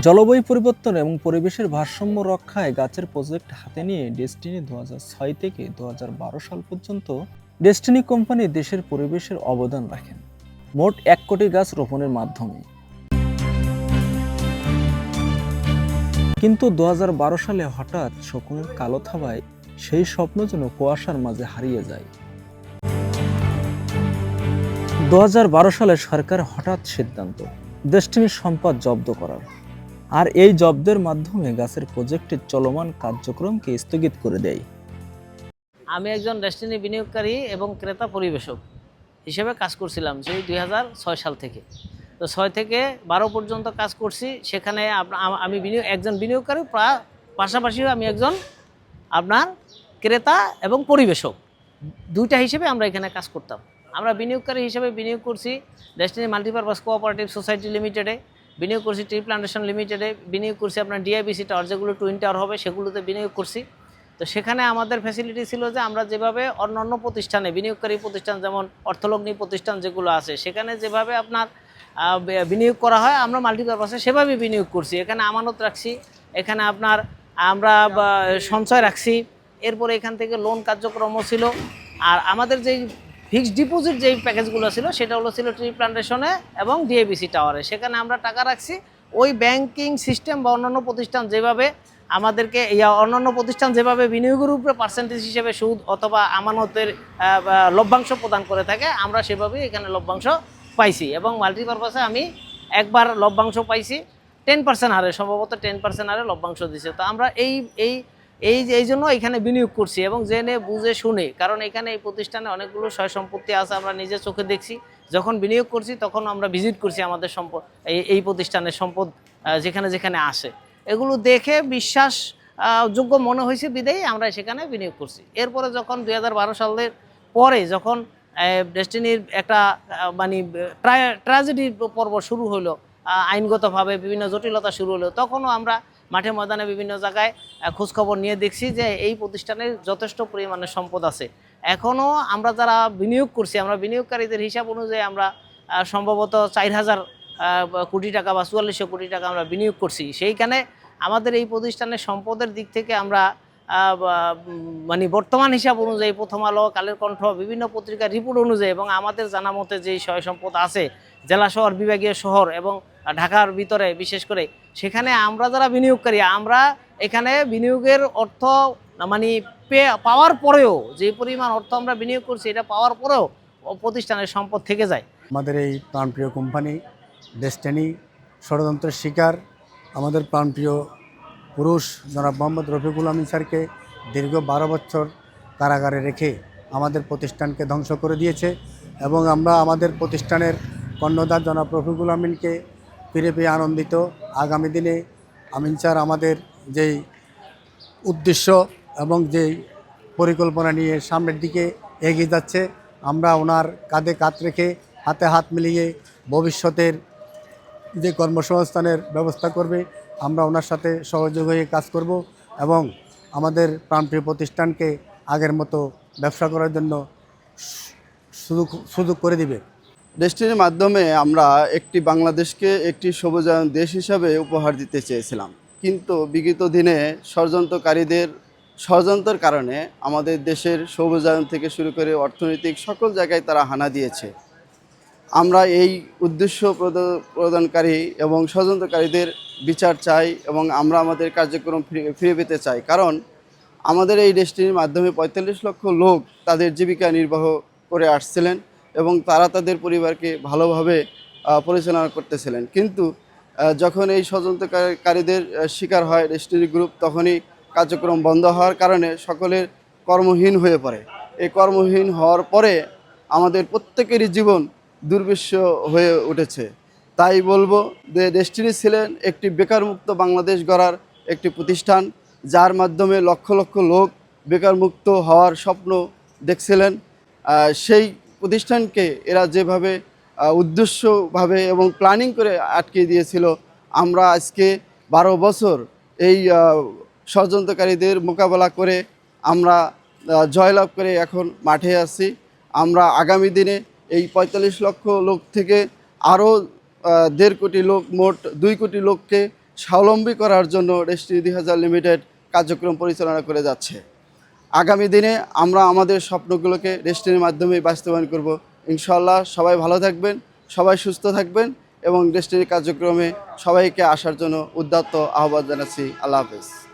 জলবায়ু পরিবর্তন এবং পরিবেশের ভারসাম্য রক্ষায় গাছের প্রজেক্ট হাতে নিয়ে ডেস্টিনি 2006 থেকে 2012 সাল পর্যন্ত ডেস্টিনি কোম্পানি দেশের পরিবেশের অবদান রাখেন মোট 1 কোটি গাছ রোপণের মাধ্যমে। কিন্তু 2012 সালে হঠাৎ শকুনের কালো থাবায় সেই স্বপ্ন যেন কুয়াশার মাঝে হারিয়ে যায়। 2012 সালে সরকার হঠাৎ সিদ্ধান্ত ডেস্টিনির সম্পদ জব্দ করার, আর এই জব্দের মাধ্যমে গাছের প্রজেক্টের চলমান কার্যক্রমকে স্থগিত করে দেয়। আমি একজন ডেস্টিনি বিনিয়োগকারী এবং ক্রেতা পরিবেশক হিসেবে কাজ করছিলাম সেই 2006 সাল থেকে। তো 6 থেকে 12 পর্যন্ত কাজ করছি। সেখানে আমি একজন বিনিয়োগকারী, পাশাপাশিও আমি একজন আপনার ক্রেতা এবং পরিবেশক, দুইটা হিসেবে আমরা এখানে কাজ করতাম। আমরা বিনিয়োগকারী হিসেবে বিনিয়োগ করছি ডেস্টিনি মাল্টিপারপাস কোঅপারেটিভ সোসাইটি লিমিটেডে, বিনিয়োগ করছি ট্রি প্লান্টেশন লিমিটেডে, বিনিয়োগ করছি আপনার ডিআইবিসি টাওয়ার, যেগুলো টুইন টাওয়ার হবে সেগুলোতে বিনিয়োগ করছি। তো সেখানে আমাদের ফ্যাসিলিটি ছিল যে আমরা যেভাবে অন্যান্য প্রতিষ্ঠানে বিনিয়োগকারী প্রতিষ্ঠান যেমন অর্থলগ্নি প্রতিষ্ঠান যেগুলো আছে সেখানে যেভাবে আপনার বিনিয়োগ করা হয়, আমরা মাল্টিপারপাসে সেভাবে বিনিয়োগ করছি। এখানে আমানত রাখছি, এখানে আপনার আমরা সঞ্চয় রাখছি, এরপরে এখান থেকে লোন কার্যক্রমও ছিল। আর আমাদের যেই ফিক্সড ডিপোজিট যেই প্যাকেজগুলো ছিল সেটা ছিল ট্রি প্লান্টেশনে এবং ডিএবিসি টাওয়ারে। সেখানে আমরা টাকা রাখছি। ওই ব্যাংকিং সিস্টেম বা অন্যান্য প্রতিষ্ঠান যেভাবে আমাদেরকে অন্যান্য প্রতিষ্ঠান যেভাবে বিনিয়োগের উপরে পার্সেন্টেজ হিসেবে সুদ অথবা আমানতের লভ্যাংশ প্রদান করে থাকে, আমরা সেভাবেই এখানে লভ্যাংশ পাইছি। এবং মাল্টিপারপাসে আমি একবার লভ্যাংশ পাইছি 10% হারে, সম্ভবত 10% হারে লভ্যাংশ দিছে। তো আমরা এই জন্য এখানে বিনিয়োগ করছি এবং জেনে বুঝে শুনে, কারণ এখানে এই প্রতিষ্ঠানে অনেকগুলো সয় সম্পত্তি আছে, আমরা নিজে চোখে দেখছি। যখন বিনিয়োগ করছি তখন আমরা ভিজিট করছি আমাদের সম্পদ, এই প্রতিষ্ঠানের সম্পদ যেখানে যেখানে আসে, এগুলো দেখে বিশ্বাস যোগ্য মনে হয়েছে বিদেয়ী আমরা সেখানে বিনিয়োগ করছি। এরপরে যখন 2012 সালের পরে যখন ডেস্টিনির একটা মানে ট্র্যাজেডি পর্ব শুরু হলো, আইনগতভাবে বিভিন্ন জটিলতা শুরু হলো, তখনও আমরা মাঠে ময়দানে বিভিন্ন জায়গায় খোঁজখবর নিয়ে দেখছি যে এই প্রতিষ্ঠানের যথেষ্ট পরিমাণে সম্পদ আছে। এখনও আমরা যারা বিনিয়োগ করছি, আমরা বিনিয়োগকারীদের হিসাব অনুযায়ী আমরা সম্ভবত 4000 কোটি টাকা বা 4400 কোটি টাকা আমরা বিনিয়োগ করছি। সেইখানে আমাদের এই প্রতিষ্ঠানের সম্পদের দিক থেকে আমরা মানে বর্তমান হিসাব অনুযায়ী প্রথম আলো, কালের কণ্ঠ, বিভিন্ন পত্রিকার রিপোর্ট অনুযায়ী এবং আমাদের জানা মতে যেই সয় সম্পদ আছে জেলা শহর, বিভাগীয় শহর এবং ঢাকার ভিতরে বিশেষ করে, সেখানে আমরা যারা বিনিয়োগকারী, আমরা এখানে বিনিয়োগের অর্থ মানে পাওয়ার পরেও, যে পরিমাণ অর্থ আমরা বিনিয়োগ করছি এটা পাওয়ার পরেও প্রতিষ্ঠানের সম্পদ থেকে যায়। আমাদের এই প্রাণপ্রিয় কোম্পানি ডেস্টিনি ষড়যন্ত্রের শিকার আমাদের প্রাণপ্রিয় পুরুষ জনাব মোহাম্মদ রফিকুল আমিন স্যারকে দীর্ঘ 12 বছর কারাগারে রেখে আমাদের প্রতিষ্ঠানকে ধ্বংস করে দিয়েছে এবং আমরা আমাদের প্রতিষ্ঠানের কর্ণধার জনাব রফিকুল আমিনকে ফিরে পেয়ে আনন্দিত। আগামী দিনে আমিন স্যার আমাদের যেই উদ্দেশ্য এবং যেই পরিকল্পনা নিয়ে সামনের দিকে এগিয়ে যাচ্ছে, আমরা ওনার কাঁধে কাঁধ রেখে হাতে হাত মিলিয়ে ভবিষ্যতের যে কর্মসংস্থানের ব্যবস্থা করবে আমরা ওনার সাথে সহযোগ হয়ে কাজ করব এবং আমাদের প্রাণপ্রিয় প্রতিষ্ঠানকে আগের মতো ব্যবসা করার জন্য সুযোগ করে দিবে। ডেস্টিনির মাধ্যমে আমরা একটি বাংলাদেশকে একটি সবুজায়ন দেশ হিসাবে উপহার দিতে চেয়েছিলাম, কিন্তু বিগত দিনে ষড়যন্ত্রের কারণে আমাদের দেশের সবুজায়ন থেকে শুরু করে অর্থনৈতিক সকল জায়গায় তারা হানা দিয়েছে। আমরা এই উদ্দেশ্য প্রদানকারী এবং ষড়যন্ত্রকারীদের বিচার চাই এবং আমরা আমাদের কার্যক্রম ফিরে পেতে চাই, কারণ আমাদের এই ডেস্টিনির মাধ্যমে 45 লক্ষ লোক তাদের জীবিকা নির্বাহ করে আসছিলেন এবং তারা তাদের পরিবারকে ভালোভাবে পরিচালনা করতেছিলেন। কিন্তু যখন এই ষড়যন্ত্রকারীদের শিকার হয় ডেস্টিনি গ্রুপ, তখনই কার্যক্রম বন্ধ হওয়ার কারণে সকলের কর্মহীন হয়ে পড়ে। এই কর্মহীন হওয়ার পরে আমাদের প্রত্যেকেরই জীবন দুর্বিষহ হয়ে উঠেছে। তাই বলবো যে ডেস্টিনি ছিলেন একটি বেকারমুক্ত বাংলাদেশ গড়ার একটি প্রতিষ্ঠান, যার মাধ্যমে লক্ষ লক্ষ লোক বেকারমুক্ত হওয়ার স্বপ্ন দেখছিলেন। সেই প্রতিষ্ঠানকে এরা যেভাবে উদ্দেশ্যভাবে এবং প্ল্যানিং করে আটকে দিয়েছিল, আমরা আজকে 12 বছর এই ষড়যন্ত্রকারীদের মোকাবেলা করে আমরা জয়লাভ করে এখন মাঠে আছি। আমরা আগামী দিনে এই 45 লক্ষ লোক থেকে আরও 1.5 কোটি লোক, মোট 2 কোটি লোককে স্বাবলম্বী করার জন্য ডেস্টিনি 2000 লিমিটেড কার্যক্রম পরিচালনা করে যাচ্ছে। আগামী দিনে আমরা আমাদের স্বপ্নগুলোকে ডেস্টিনির মাধ্যমেই বাস্তবায়ন করব। ইনশাআল্লাহ সবাই ভালো থাকবেন, সবাই সুস্থ থাকবেন এবং ডেস্টিনির কার্যক্রমে সবাইকে আসার জন্য উদ্যত আহ্বান জানাচ্ছি। আল্লাহ হাফেজ।